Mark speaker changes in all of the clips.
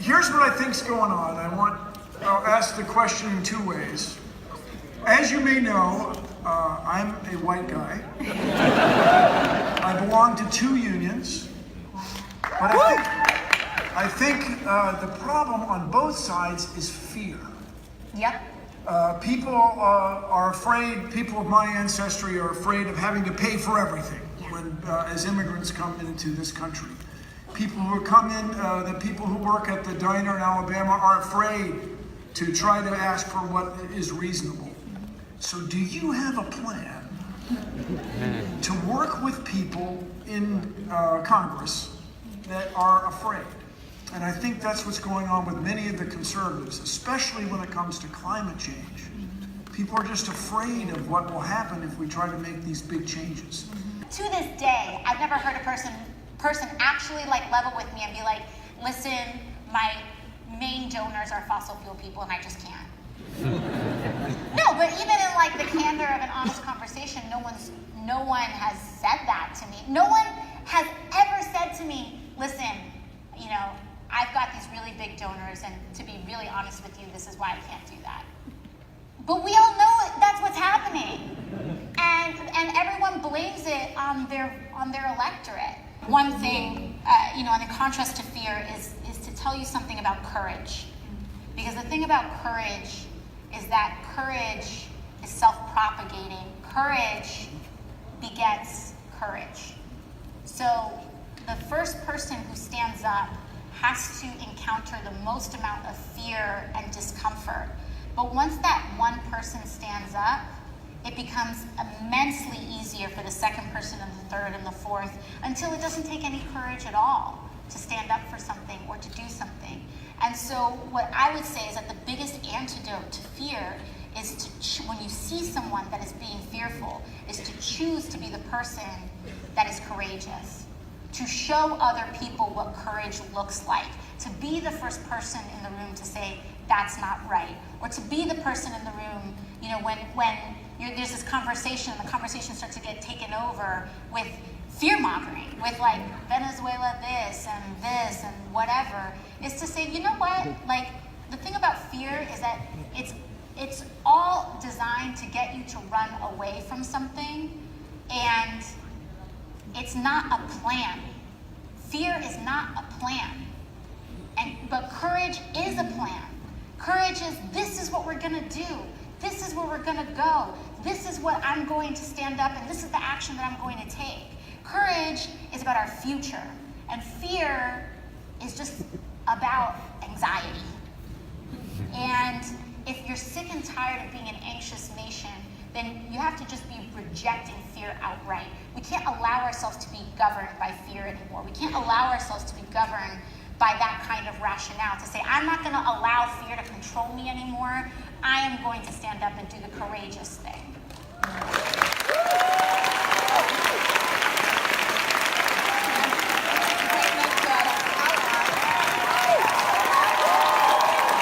Speaker 1: Here's what I think's going on. I'll ask the question in two ways. As you may know, I'm a white guy. I belong to two unions, but I think the problem on both sides is fear.
Speaker 2: Yep.
Speaker 1: People are afraid, people of my ancestry are afraid of having to pay for everything when, as immigrants come into this country. People who come in, the people who work at the diner in Alabama are afraid to try to ask for what is reasonable. So do you have a plan to work with people in Congress that are afraid? And I think that's what's going on with many of the conservatives, especially when it comes to climate change. People are just afraid of what will happen if we try to make these big changes.
Speaker 2: To this day, I've never heard a person actually like level with me and be like, listen, my main donors are fossil fuel people and I just can't. No, but even in like the candor of an honest conversation, no one has said that to me. No one has ever said to me, listen, you know, I've got these really big donors, and to be really honest with you, this is why I can't do that. But we all know that's what's happening, and everyone blames it on their electorate. One thing, you know, in contrast to fear, is to tell you something about courage, because the thing about courage is that courage is self-propagating. Courage begets courage. So the first person who stands up has to encounter the most amount of fear and discomfort. But once that one person stands up, it becomes immensely easier for the second person and the third and the fourth, until it doesn't take any courage at all to stand up for something or to do something. And so what I would say is that the biggest antidote to fear is to, when you see someone that is being fearful, is to choose to be the person that is courageous. To show other people what courage looks like, to be the first person in the room to say, that's not right, or to be the person in the room, you know, when there's this conversation, and the conversation starts to get taken over with fear-mongering, with like, Venezuela this and whatever, is to say, you know what, like, the thing about fear is that it's all designed to get you to run away from something, and it's not a plan. Fear is not a plan. But courage is a plan. Courage is, this is what we're gonna do. This is where we're gonna go. This is what I'm going to stand up, and this is the action that I'm going to take. Courage is about our future, and fear is just about anxiety. And if you're sick and tired of being an anxious nation, then you have to just be rejecting fear outright. We can't allow ourselves to be governed by fear anymore. We can't allow ourselves to be governed by that kind of rationale, to say, I'm not gonna allow fear to control me anymore. I am going to stand up and do the courageous thing.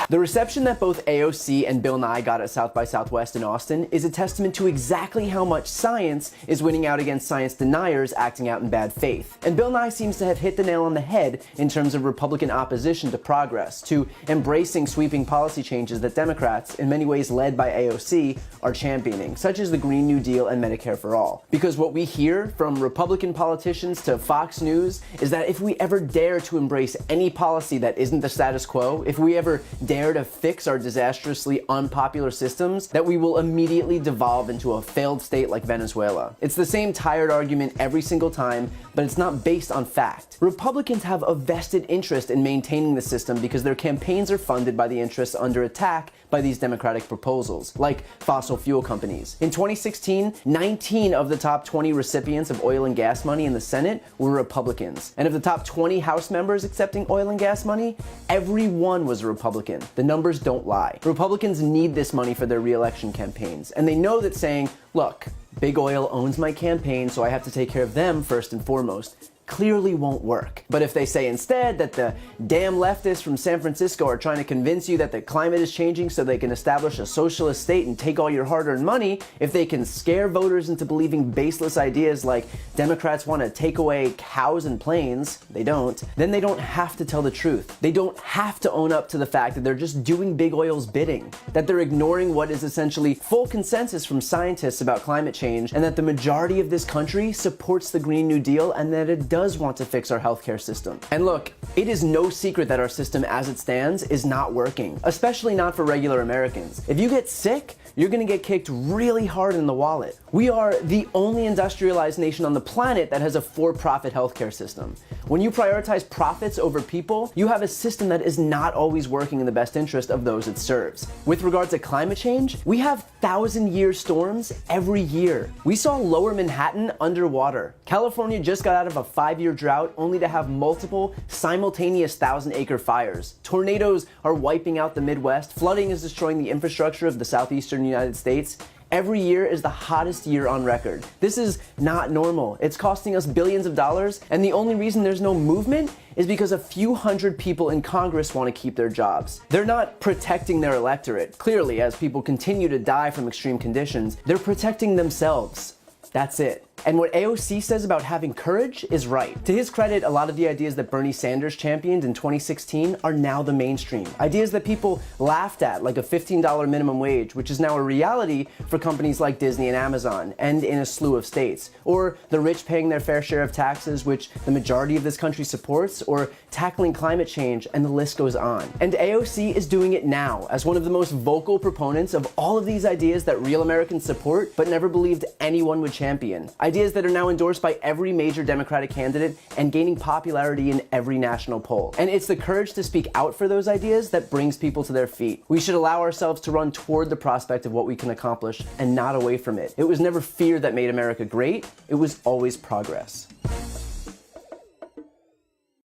Speaker 3: The reception that both AOC and Bill Nye got at South by Southwest in Austin is a testament to exactly how much science is winning out against science deniers acting out in bad faith. And Bill Nye seems to have hit the nail on the head in terms of Republican opposition to progress, to embracing sweeping policy changes that Democrats, in many ways led by AOC, are championing, such as the Green New Deal and Medicare for All. Because what we hear from Republican politicians to Fox News is that if we ever dare to embrace any policy that isn't the status quo, if we ever dare to fix our disastrously unpopular systems, that we will immediately devolve into a failed state like Venezuela. It's the same tired argument every single time, but it's not based on fact. Republicans have a vested interest in maintaining the system because their campaigns are funded by the interests under attack by these Democratic proposals, like fossil fuel companies. In 2016, 19 of the top 20 recipients of oil and gas money in the Senate were Republicans. And of the top 20 House members accepting oil and gas money, every one was a Republican. The numbers don't lie. Republicans need this money for their re-election campaigns, and they know that saying, look, big oil owns my campaign, so I have to take care of them first and foremost, clearly won't work. But if they say instead that the damn leftists from San Francisco are trying to convince you that the climate is changing so they can establish a socialist state and take all your hard-earned money, if they can scare voters into believing baseless ideas like Democrats want to take away cows and planes, they don't, then they don't have to tell the truth. They don't have to own up to the fact that they're just doing big oil's bidding, that they're ignoring what is essentially full consensus from scientists about climate change, and that the majority of this country supports the Green New Deal and that it does want to fix our healthcare system. And look, it is no secret that our system as it stands is not working, especially not for regular Americans. If you get sick, you're gonna get kicked really hard in the wallet. We are the only industrialized nation on the planet that has a for-profit healthcare system. When you prioritize profits over people, you have a system that is not always working in the best interest of those it serves. With regard to climate change, we have 1,000-year storms every year. We saw Lower Manhattan underwater. California just got out of a 5-year drought only to have multiple simultaneous 1,000-acre fires. Tornadoes are wiping out the Midwest. Flooding is destroying the infrastructure of the southeastern United States. Every year is the hottest year on record. This is not normal. It's costing us billions of dollars, and the only reason there's no movement is because a few hundred people in Congress want to keep their jobs. They're not protecting their electorate. Clearly, as people continue to die from extreme conditions, they're protecting themselves. That's it. And what AOC says about having courage is right. To his credit, a lot of the ideas that Bernie Sanders championed in 2016 are now the mainstream. Ideas that people laughed at, like a $15 minimum wage, which is now a reality for companies like Disney and Amazon, and in a slew of states. Or the rich paying their fair share of taxes, which the majority of this country supports, or tackling climate change, and the list goes on. And AOC is doing it now, as one of the most vocal proponents of all of these ideas that real Americans support, but never believed anyone would champion. Ideas that are now endorsed by every major Democratic candidate and gaining popularity in every national poll. And it's the courage to speak out for those ideas that brings people to their feet. We should allow ourselves to run toward the prospect of what we can accomplish and not away from it. It was never fear that made America great, it was always progress.